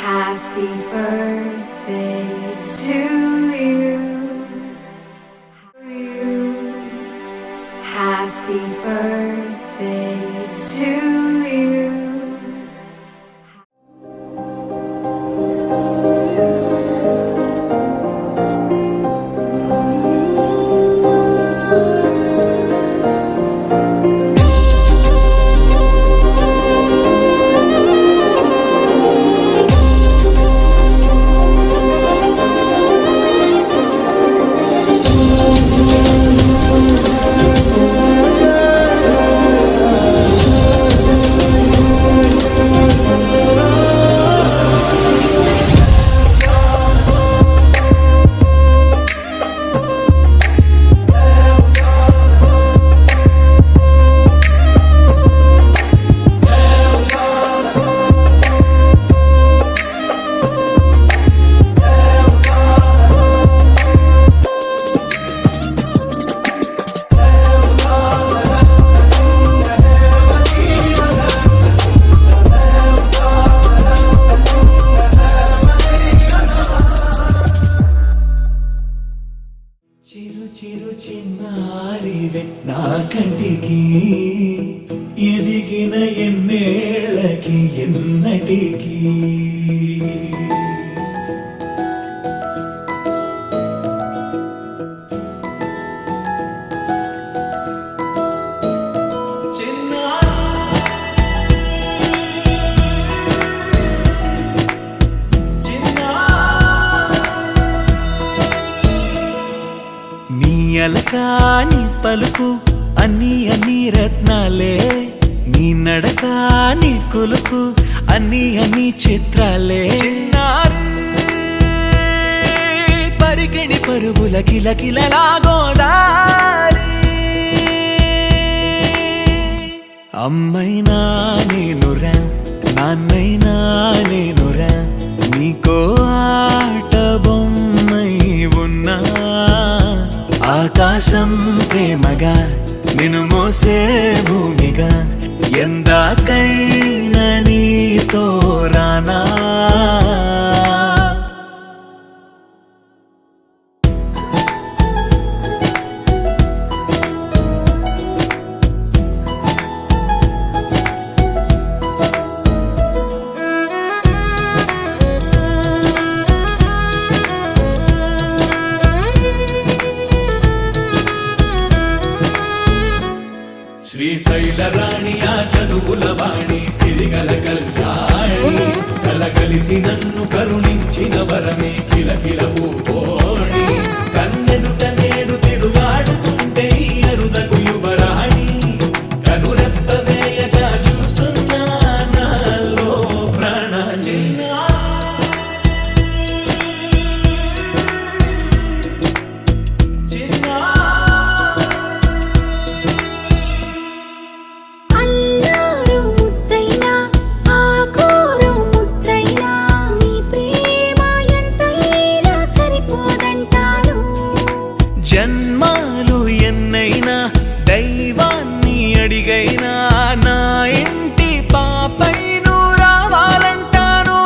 Happy birthday to you. Happy birthday to you. చిరు చిన్నారివే నా కంటికి ఎదిగిన ఎన్నేళ్ళకి ఎన్నటికి అలకాని పలుకు అన్ని రత్నాలే నీ నడక నీ కొలుకు అన్ని చిత్రాలే పరికిణి పరుగుల కిలకిలలా గోదారి అమ్మైనా నేనురా నాన్నైనా నేనురా నీకో ఆట బొమ్మై ఉన్నా ఆకాశం ప్రేమగా నిన్ను మోసే భూమిగా ఎందాకైనా నీతో రానా శ్రీశైల రాణి ఆ చదువుల వాణి సిరిగల కళ్యాణి కలగలిసి నన్ను కరుణించిన వరమే కిలకిల పూకోణి కన్నెదుట నేడు తిరుగాడుతుంటే అరుదకు యువరాణి కనురెప్ప వేయగా చూస్తున్నా నాలో ప్రాణ జన్మాలు ఎన్నైనా దైవాన్ని అడిగైనా నా ఇంటి పాపై నువ్వు రావాలంటాను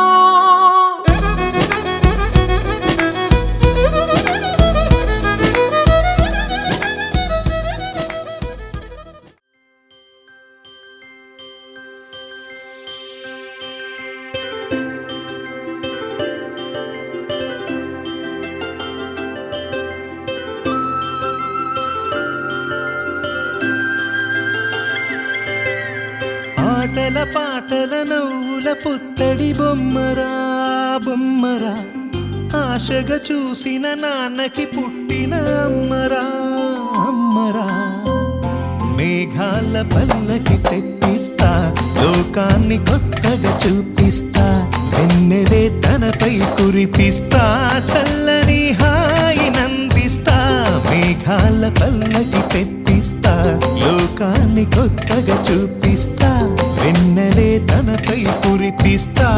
ఆటల పాటల నవ్వుల పుత్తడి బొమ్మరా బొమ్మరా ఆశగా చూసిన నాన్నకి పుట్టిన అమ్మరా అమ్మరా మేఘాల పల్లకి తెప్పిస్తా లోకాన్ని కొత్తగా చూపిస్తా వెన్నెలే తనపై కురిపిస్తా చల్లని హాయి నందిస్తా మేఘాల పల్లకి తెప్పిస్తా లోకాన్ని కొత్తగా చూపిస్తా వెన్నెలే తనపై కురిపిస్తా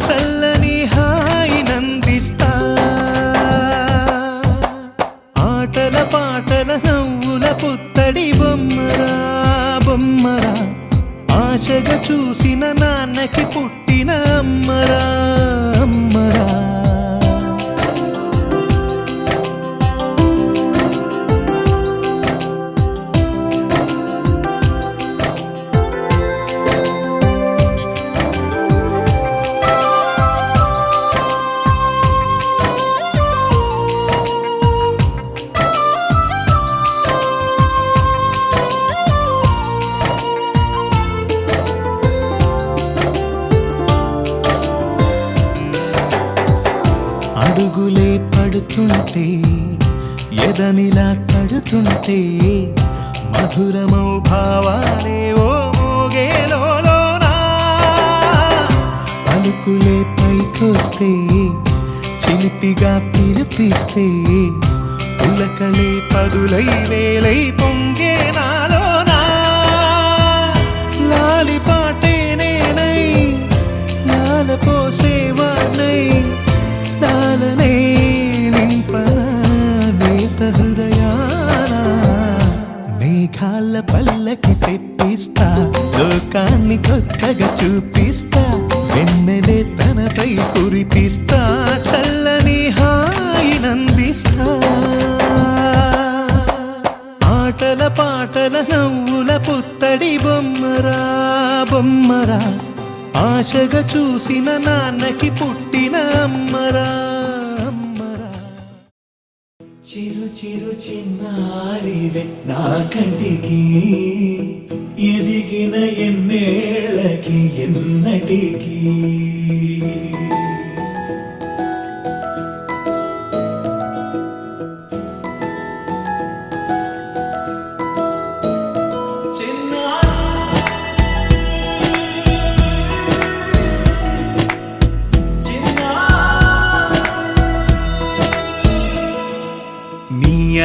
చల్లని హాయి నందిస్తా ఆటల పాటల నవ్వుల పుత్తడి బొమ్మరా బొమ్మరా ఆశగా చూసిన నాన్నకి పుట్టిన అమ్మరా అమ్మ పిడుగులే పడుతుంటే ఎదనిలా తడుతుంటే మధురమౌ భావాలే ఓ మోగేలోనా పలుకులే పైకొస్తే చిలిపిగా పిలిపిస్తే పులకలే పదులై వేలై పొంగే నాలోనా లాలి పాటే నేనై లాల పోసేవాణ్ణై లాలనే నింపన నేత హృదయాన మేఘాల పల్లకి తెప్పిస్తా లోకాన్ని కొత్తగా చూపిస్తా వెన్నెలే తనపై కురిపిస్తా చల్లని హాయినందిస్తా ఆటల పాటల నవ్వుల పుత్తడి బొమ్మరా బొమ్మరా ఆశగా చూసిన నాన్నకి పుట్టిన అమ్మరా అమ్మరా చిరు చిరు చిన్నారివే నా కంటికి ఎదిగిన ఎన్నేళ్ళకి ఎన్నటికి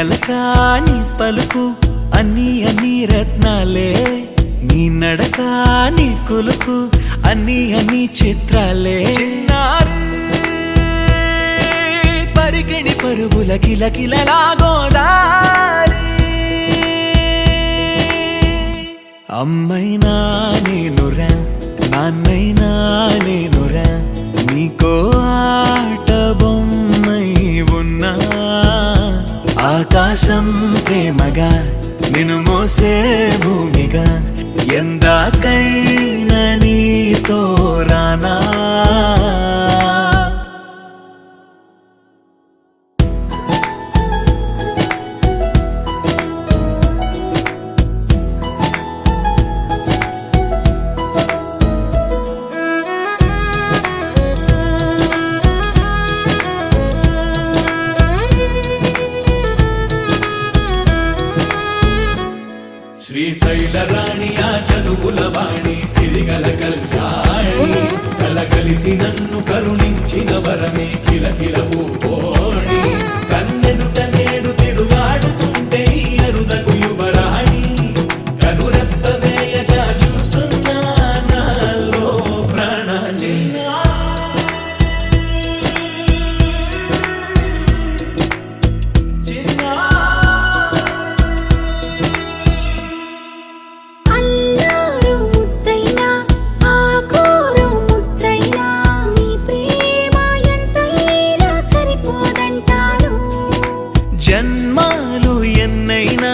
అలకాని పలుకు అన్ని అన్ని రత్నాలే నీ నడక నీ కులుకు అన్ని అన్ని చిత్రాలే చిన్నారు పరికిణి పరుగుల కిలకిలలా గోదారి అమ్మైనా నేనురా నాన్నైనా నేనురా నీకో ఆట బొమ్మై ఉన్నా ఆకాశం ప్రేమగా నిన్ను మోసే భూమిగా ఎందాకైనా నీతో రానా శ్రీశైల రాణి ఆ చదువుల వాణి సిరిగల కళ్యాణి కలగలిసి నన్ను కరుణించిన వరమే కిలకిల పూకోణి కన్నెదుట నేడు తిరుగాడుతుంటే అరుదకు యువరాణి కనురెప్ప వేయగా చూస్తున్నా నాలో ప్రాణ జన్మాలు ఎన్నైనా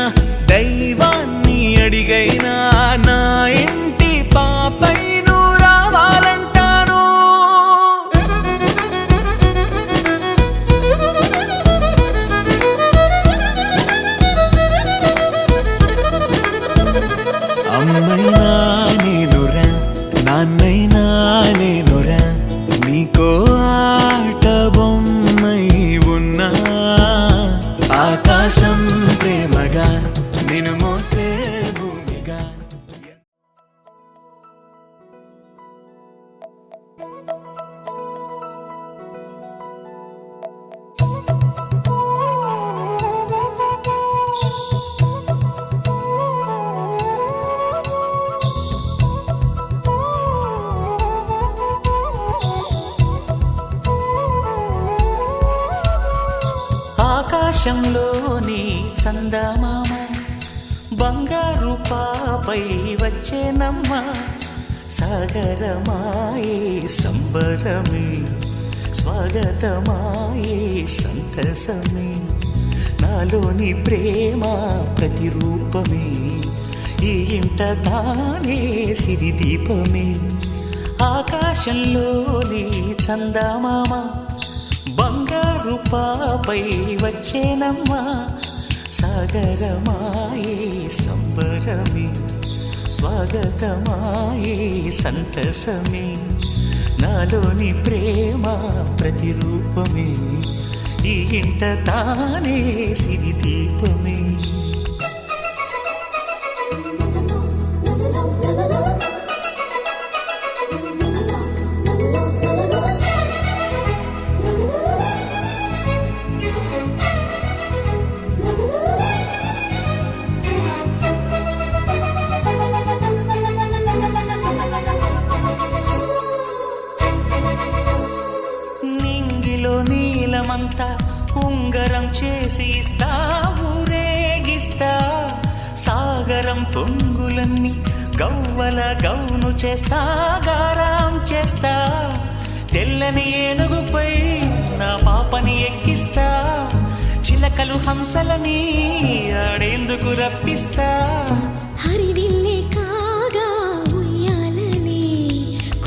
దైవాన్ని అడిగైనా నా ఇంటి పాపై నువ్వు రావాలంటాను అమ్మైనా నేనురా నాన్నైనా నేనురా నీకో ఆట బొమ్మై ఉన్నా ఆకాశం ప్రేమగా నిన్ను మోసే భూమిగా ఆకాశంలోని చందమామ బంగారు పాపై వచ్చేనమ్మ సాగరమాయే సంబరమే స్వాగతమాయే సంతసమే నాలోని ప్రేమ ప్రతిరూపమే ఈ ఇంట తానే సిరిదీపమే ఆకాశంలోని చందమామ బంగారు పాపై వచ్చేనమ్మా సాగరమాయే సంబరమే స్వాగతమాయే సంతసమే నాలోని ప్రేమ ప్రతిరూపమే ఈ ఇంట తానే సిరి దీపమే. నింగిలో నీలమంతా ఉంగరం చేసి ఇస్తా, ఊరేగిస్తా. సాగరం పొంగులన్నీ గవ్వల గౌను చేస్తా, గారాం చేస్తా. తెల్లని ఏనుగుపై నా పాపని ఎక్కిస్తా, చిలకలు హంసలని ఆడేందుకు రప్పిస్తా. హరివిల్లే కాగా ఉయ్యాలనే,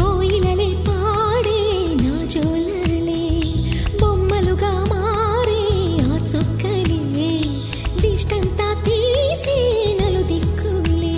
కోయిలలే పాడే నా జోలలే, బొమ్మలుగా మారే ఆ చొక్కలే, దిష్టంతా తీసి నలు దిక్కులే.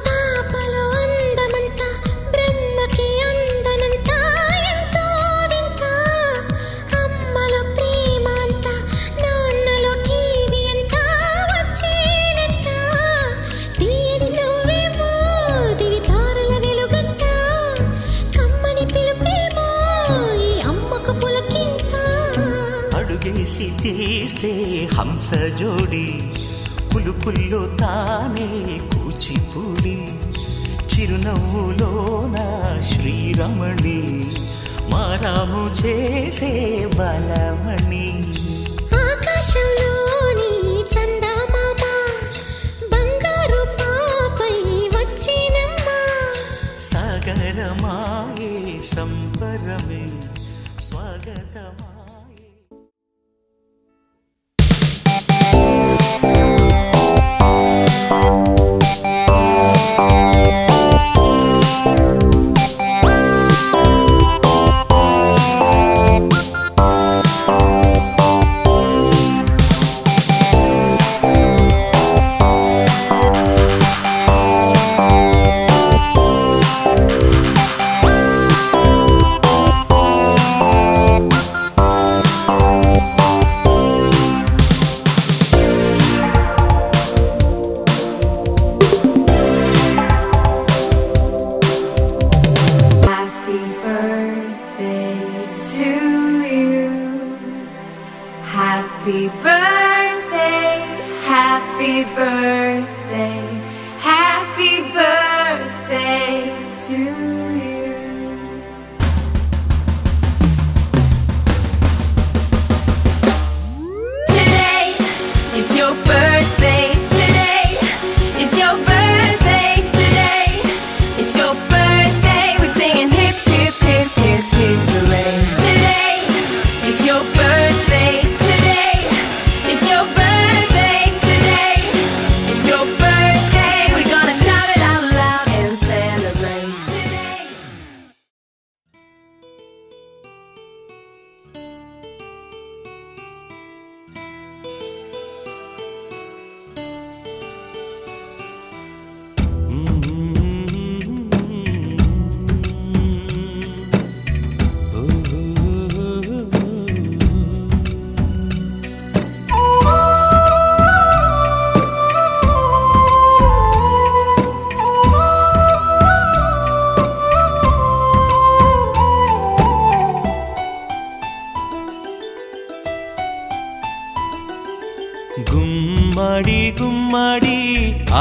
పాపలో అందమంతా బ్రహ్మకి అందనంతా, ఎంతో వింత. అమ్మలో ప్రేమ అంతా, నాన్నలో టీవీ అంతా వచ్చేనంట. తీయని నవ్వేమో దివి తారల వెలుగంట, కమ్మని పిలుపేమో ఈ అమ్మకు పులకింత. అడుగేసి తీస్తే హంస జోడి, పులుపుల్లో తానే కూచిపూడి. చిరునవ్వులోన శ్రీరమణి, మారాము చేసే బలమణి. ఆకాశంలోని చందమామ బంగారు పాపై వచ్చినమ్మా. సాగరమాయే సంబరమే స్వాగతమాయే. Happy birthday to you. Happy birthday, happy birthday, happy birthday to you. Today is your birthday. Today is your birthday. Today is your birthday. We're singing hip hip hip hip hip hooray. Today is your birthday. Today is your birthday. Today is your birthday. We're gonna shout it out loud and celebrate today. గుమ్మడి గుమ్మడి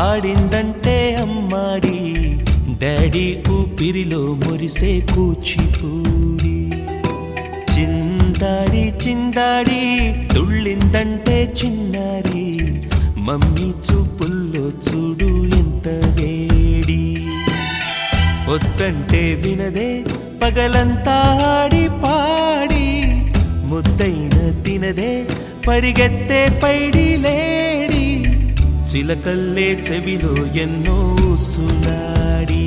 ఆడిందంటే అమ్మాడి, daddy ఊపిరిలో మురిసే కూచిపూడి. చిందాడి చిందాడి తుళ్ళిందంటే చిన్నారి mummy చూపుల్లో చూడు ఎంత వేడి వద్దంటే వినదే పగలంతా ఆడి పాడి ముద్దైన తినదే పరిగెత్తే పైడి లేడి చిలకల్లే చెవిలో ఎన్నో సులాడి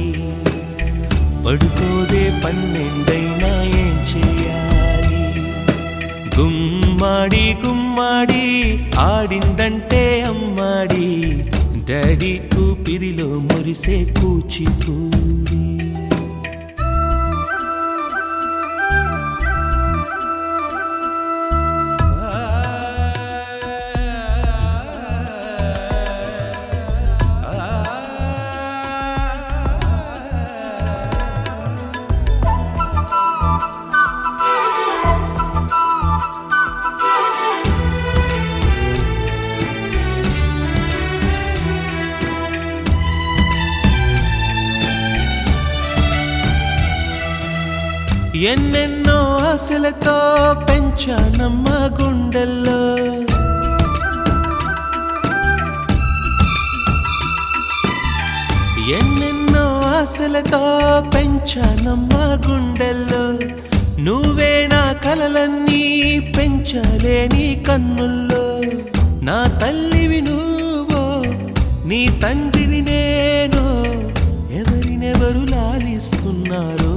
పడుకోదే పన్నెండైనా ఏం చేయాలి గుమ్మాడి గుమ్మాడి ఆడిందంటే అమ్మాడి డాడీ ఊపిరిలో మురిసే కూచిపూడి ఎన్నెన్నో ఆశలతో పెంచానమ్మ గుండెల్లో ఎన్నెన్నో ఆశలతో పెంచానమ్మ గుండెల్లో నువ్వే నా కలలన్నీ పెంచలేని కన్నుల్లో నా తల్లివి నువ్వో నీ తండ్రిని నేను ఎవరినెవరు లాలిస్తున్నారో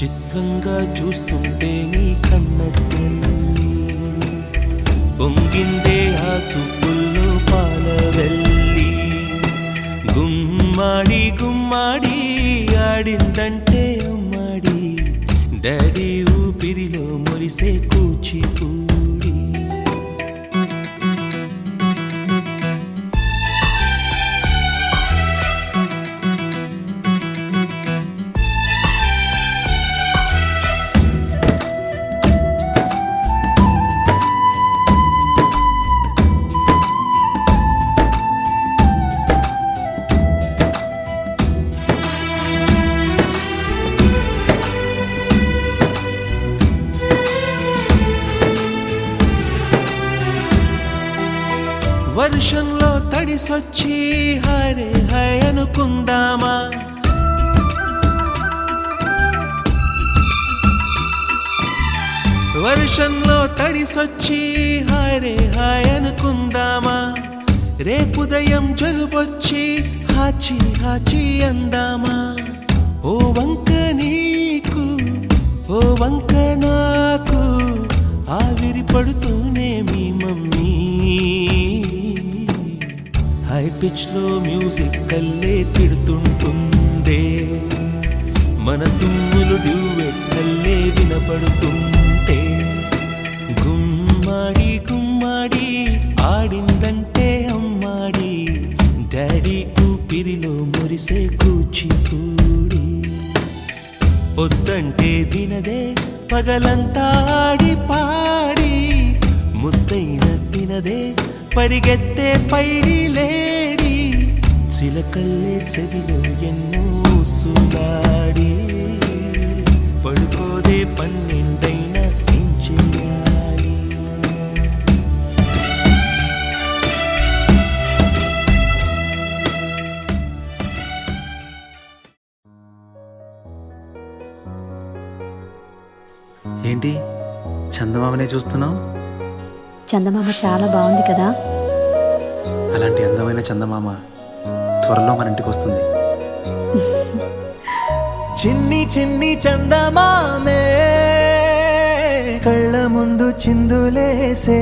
చిత్రంగా చూస్తుంటే నీ కన్న తల్లి పొంగిందే ఆ చూపుల్లో పాలవెల్లి గుమ్మాడి గుమ్మాడి ఆడిందంటే అమ్మాడి డాడీ ఊపిరిలో మురిసే కూచిపూడి వర్షంలో తడిసొచ్చి హరే హై అనుకుందామా వర్షంలో తడిసొచ్చి హరే హై అనుకుందామా రేపుదయం జలుబొచ్చి హాచి హాచి అందామా ఓ వంక నీకు ఓ వంక నాకు ఆవిరి పడుతూనే మీ మమ్మీ హై పిచ్ లో మ్యూజిక్ కల్లే తిడుతుంటుందే మన తుమ్ములు డ్యూయెట్ కల్లే వినపడుతుంటే గుమ్మాడి గుమ్మాడి ఆడిందంటే అమ్మాడి డాడీ ఊపిరిలో మురిసే కూచిపూడి వద్దంటే వినదే పగలంతా ఆడి పాడి ముద్దైన తినదే పరిగెత్తే పైడి లేడి చిలకల్లే చెవిలో ఎన్నో సులాడి పడుకోదే పన్నెండైనా ఏం చేయాలి ఏంటి చందమామనే చూస్తున్నావు? చందమామ చాలా బాగుంది కదా. అలాంటి అందమైన చందమామ త్వరలో మన ఇంటికి వస్తుంది. చిన్ని చిన్ని చందమామే కళ్ళ ముందు చిందులేసే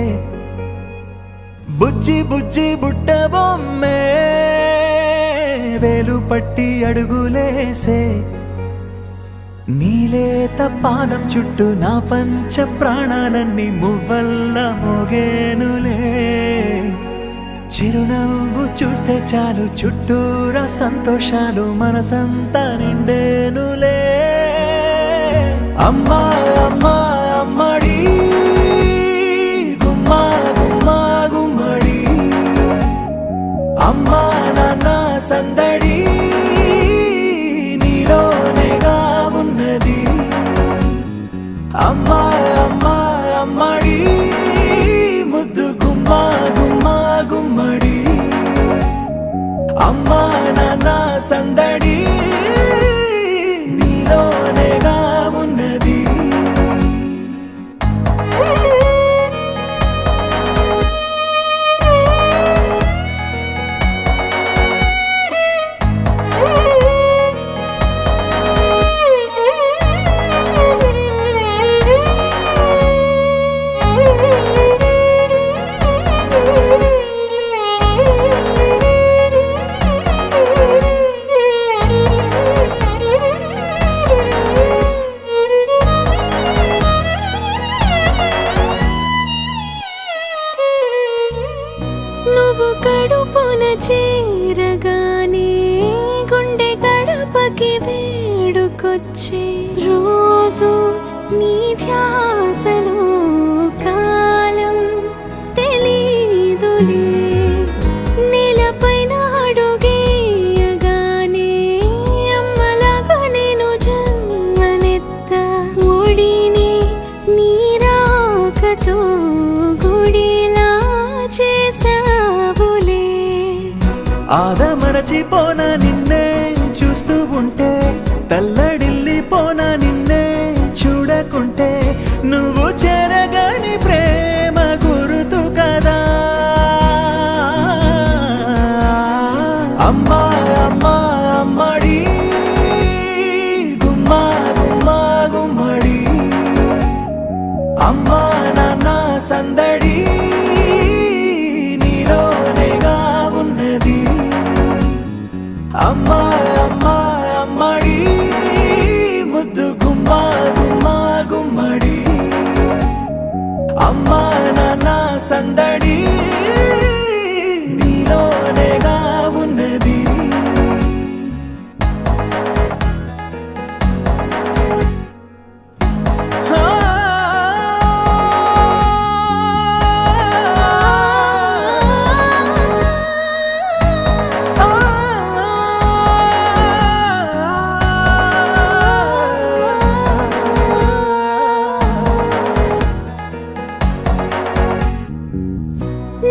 బుజ్జి బుజ్జి బుట్ట బొమ్మే వేలు పట్టి అడుగులేసే నీలేత పానం చుట్టూ నా పంచ ప్రాణాలన్నీ మువ్వల్ల మోగేనులే చిరునవ్వు చూస్తే చాలు చుట్టూరా సంతోషాలు మనసంతా నిండేనులే అమ్మా అమ్మా అమ్మడి గుమ్మా గుమ్మా గుమ్మడి అమ్మా నాన్న సందడి నీలోనేగా ఉన్నది అమ్మా అమ్మా అమ్మడి ముద్దు గుమ్మా గుమ్మా గుమ్మడి అమ్మా నాన్న సందడి నీలోనేగా ఉన్నది. నువ్వు కడుపున చేరగానే గుండె గడపకి వేడుకొచ్చే రోజు నీ ధ్యాసలో కాలం తెలీదులే. నేలపైన అడుగేయగానే అమ్మలాగా నేను జన్మనెత్త ఒడిని నీ రాకతో గుడిలా చేసావులే. ఆదమరచిపోన నిన్నే చూస్తూ ఉంటే తల్లడిల్లిపోన నిన్నే చూడకుంటే నువ్వు చెరగని ప్రేమ గుర్తు కదా. అమ్మా అమ్మా అమ్మడి గుమ్మా గుమ్మా గుమ్మడి అమ్మా నాన్న సందడి నీలోనేగా ఉన్నది. అమ్మా అమ్మా అమ్మడి ముద్దు గుమ్మా గుమ్మా గుమ్మడి అమ్మా నాన్న సందడి నీలోనేగా ఉన్నది.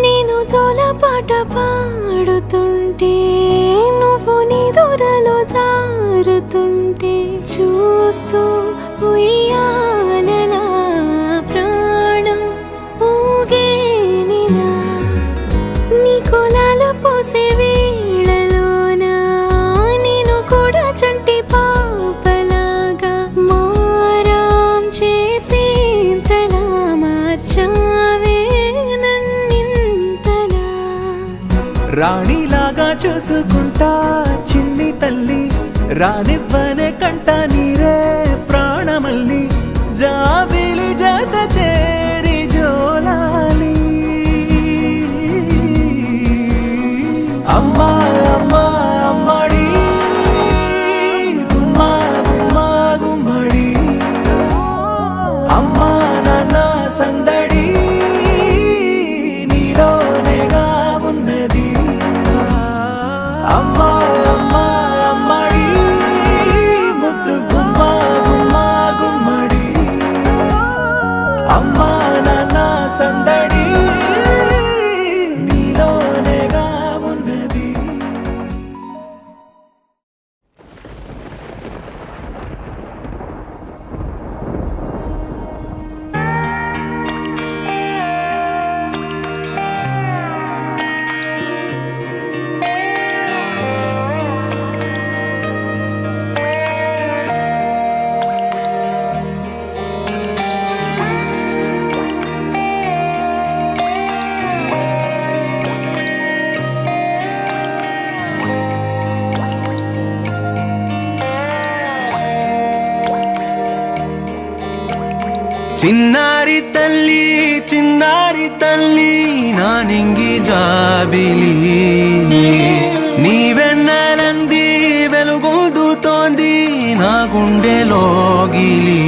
నేను జోలపాట పాడుతుంటే నువ్వు నిదురలో జారుతుంటే చూస్తూ ఉయ్యాలలా ప్రాణం ఊగేనిలా. నీ కులాల పోసే వేళలోన నేను కూడా చంటి పాపలాగా మారాం చేసేంతలా మార్చావే నన్నింతలా. రాణిలాగా చూసుకుంటా చిన్ని తల్లి రానివ్వనే కంట నీరే ప్రాణమల్లి జాబిలి జత చేరి జోలాలి. అమ్మా అమ్మా అమ్మడి గుమ్మా గుమ్మా గుమ్మడి అమ్మా నాన్న సందడి నీలోనేగా ఉన్నది. అమ్మా అమ్మా అమ్మడి ముద్దు గుమ్మా గుమ్మా గుమ్మడి అమ్మా నాన్న సందడి నీలోనేగా ఉన్నది. చిన్నారి తల్లి నా నింగి జాబిలి నీవెన్నెలంది వెలుగొందుతోంది నా గుండెలోగిలి.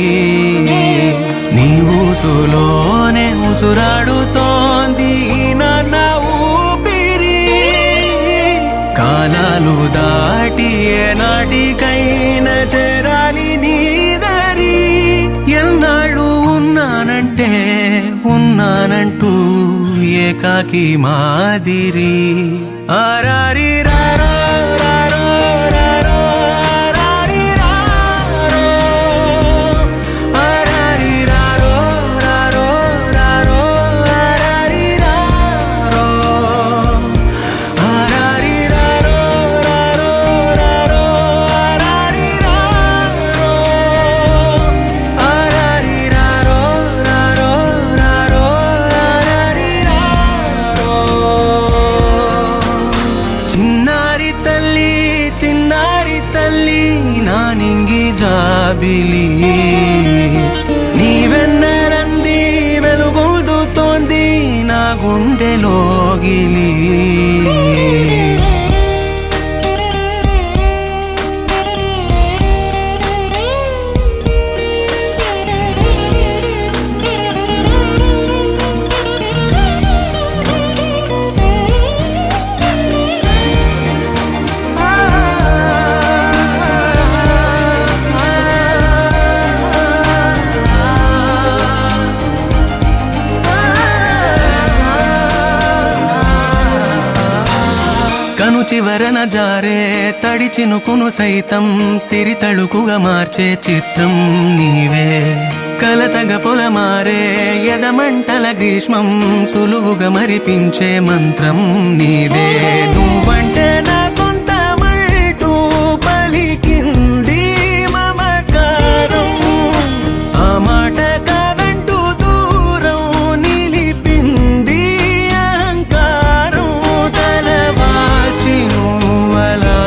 నీ ఊసులోనే ఉసురాడుతోంది నాన్న ఊపిరి. కాలాలు దాటి ఏనాటికైనా చేరాలి నీ దరి. ఎన్నాళ్ళు లేనంటూ ఏకాకి మాదిరి ఆరారి రారో రారో రారో ఆరారి రారో ఆరారి రారో రారో రారో ఆరారి రారో ఆరారి రారో రారో రారో ఆరారి రారో ఆరారి రారో రారో రారో ఆరారి రారో చిన్నారి తల్లి నా నింగి జాబిలి నీవెన్నరంది వెలుగొందుతోంది నా గుండెలోగిలి కను చివరన జారే తడి చినుకును సైతం సిరి తళుకుగా మార్చే చిత్రం నీవే కలతగ పొలమారే ఎదమంటల గ్రీష్మం సులువుగా మరిపించే మంత్రం నీవే నువ్వంటే నా సొంతమంటూ పలికింది మమకారం ఆ మాట కాదంటూ దూరం నిలిపింది అహంకారం తలవాచి నువ్వలా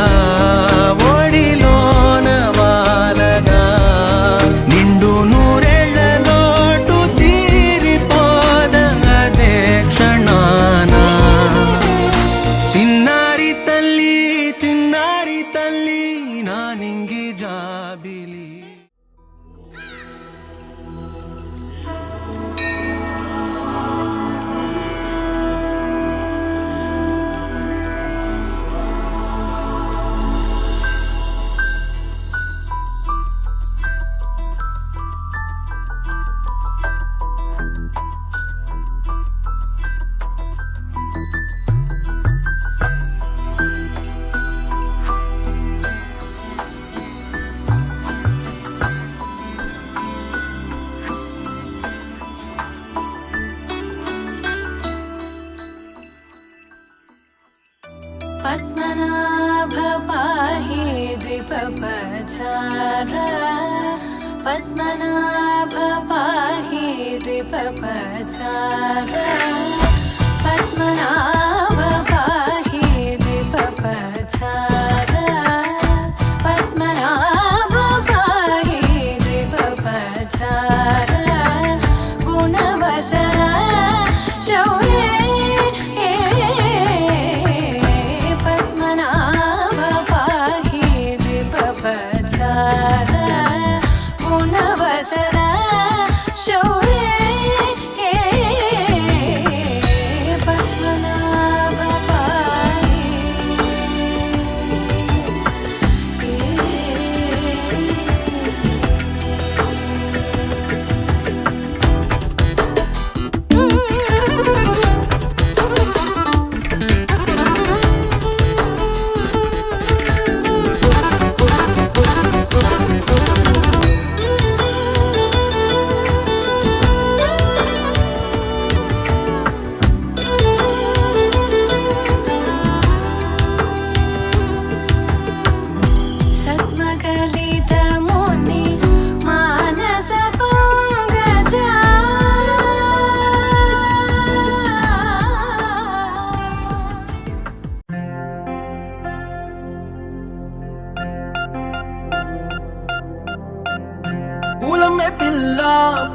ఒడిలోన వాలగా నిండు నూరేళ్ల లోటు తీరిపోదదే క్షణాన చిన్నారి తల్లి నా నింగి జాబిలి పద్మనాభ పాహి ద్విపపచార పద్మనాభ పాహి ద్విపపచార పద్మనాభ పాహి ద్విపపచార పద్మనాభ పాహి ద్విపపచార గుణవసర శౌర్య గుణవసర శౌర్య పద్మనాభ పాహి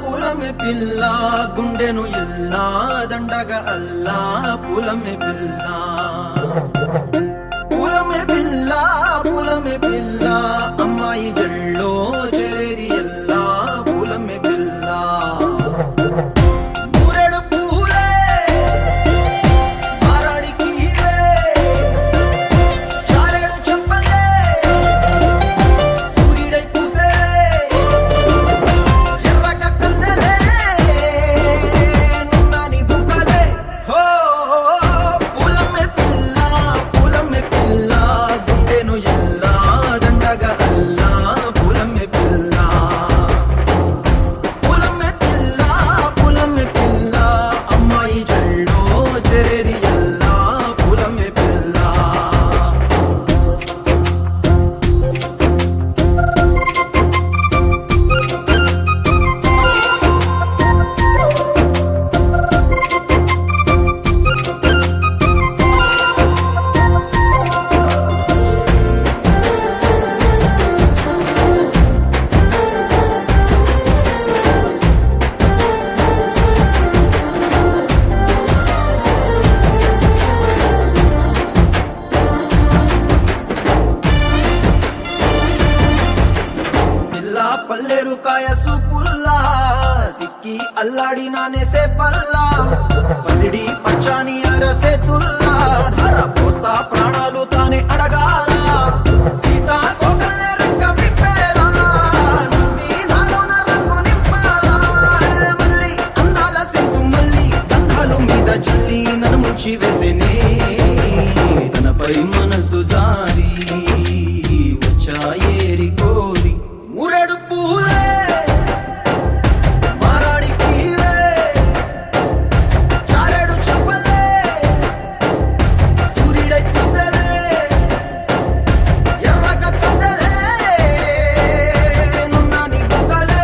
పూలమే పిల్ల గుండెను ఇల్లా దండగా అల్లా పూలమే పిల్ల పూలమే పిల్ల అమ్మాయి జల్లో చేరేది ఎల్లా పూలమే పిల్ల ఊరెడు పూలే ఆరాడికి చారెడు చెప్పలే సూర్యుడై పూసే ఎర్రగా కందలే నున్నాని పాలేరుకాయ సూపుల్లా సిక్కి అల్లాడి నానేసే పల్లా పసిడి పచ్చాని అరసేతుల్లా ధర పోస్తా ప్రాణాలు తానే అడగాల సీతా కోకల్లే రెక్క విప్పేలా నవ్వి నాలోన రంగు నింపాలా మళ్ళీ అందాల సెంటు మళ్ళీ గంధాలు మీద జల్లి నన్ను ముంచి వేసేనే తనపై మనసు జారి వచ్చాయేరి కోరి మూరెడు పూలే మారాడికి చారెడు చెప్పలే సూర్యుడై కుసలే ఎర్రగ కద్దలే నున్నాని బుగ్గలే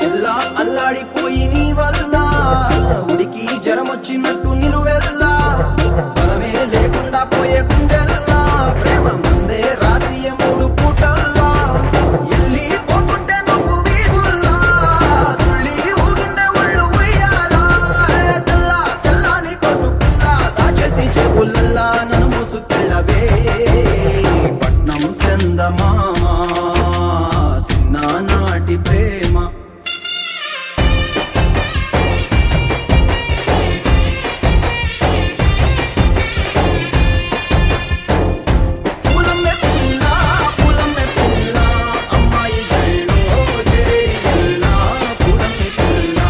ఎల్లా అల్లాడిపోయి నీ వల్ల ఉడికి జరం వచ్చినట్టు నిలువెల్లా బలమే లేకుండా పోయే గుండెల్లా ప్రేమ ముందే రాసియ మూడు పూటల్లా ఎల్లి పోకుంటే నువ్వు వీధుల్లా తుళ్ళి ఊగిందే ఒళ్ళు ఉయ్యాలా తెల్లా తెల్లాని కొట్టు పిల్ల దాచేసి చెవులల్లా నన్ను మోసుకెళ్ళవే పట్నం సెందమామా చిన్ననాటి ప్రేమ పూలమ్మే పిల్ల అమ్మాయి జల్లో జేయల్లా పూలమ్మే పిల్ల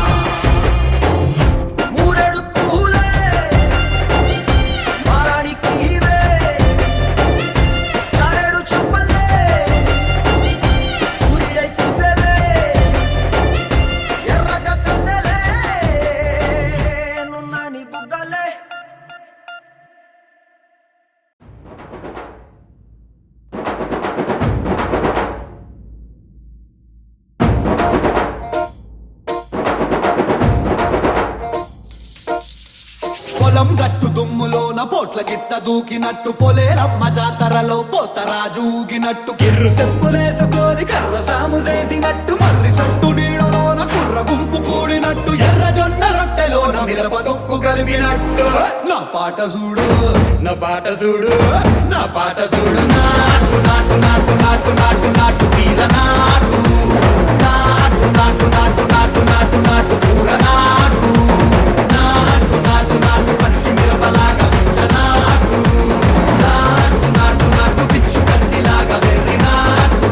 మూరెడు పూలే మారాడికి చారెడు చెప్పలే సూర్యుడై కుసలే ఎర్రగ కద్దలే నున్నాని బుగ్గలే పొలం గట్టు దుమ్ములోన పోట్ల గిట్ట దూకినట్టు పొలేరమ్మ జాతరలో పోతరాజు ఊగినట్టు కిర్రు చెప్పులేసుకొని కర్ర సాము చేసినట్టు మర్రి సొట్టు నీడలోన కుర్ర గుంపు కూడినట్టు ఎర్ర జొన్న రొట్టెలోన మిరప దొక్కు కలిపినట్టు నా పాట చూడు నా పాట చూడు నా పాట చూడు నాటు నాటు నాటు నాటు నాటు నాటు తీర నాటు నాటు నాటు నాటు నాటు నాటు నాటు కూర నాటు నాటు నాటు నాటు పచ్చి మిరపలాగా పిచ్చనాటు నాటు నాటు నాటు పిచ్చు కత్తిలాగా వెర్రి నాటు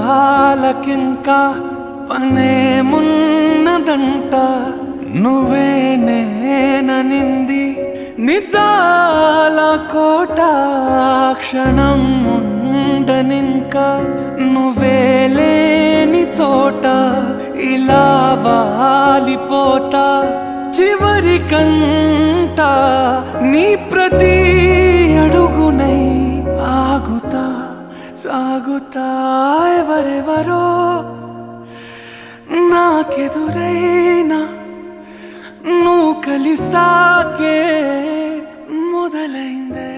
రహస్యాలకింకా పనేమున్నదంట నువ్వే నేననింది నిజాల కోట క్షణం ఉండనింకా నువ్వే లేని చోట ఇలా వాలిపోతా చివరికంట నీ ప్రతి అడుగునై ఆగుతా సాగుతా ఎవరెవరో నాకెదురైనా నువ్వు కలిసాకే మొదలైందే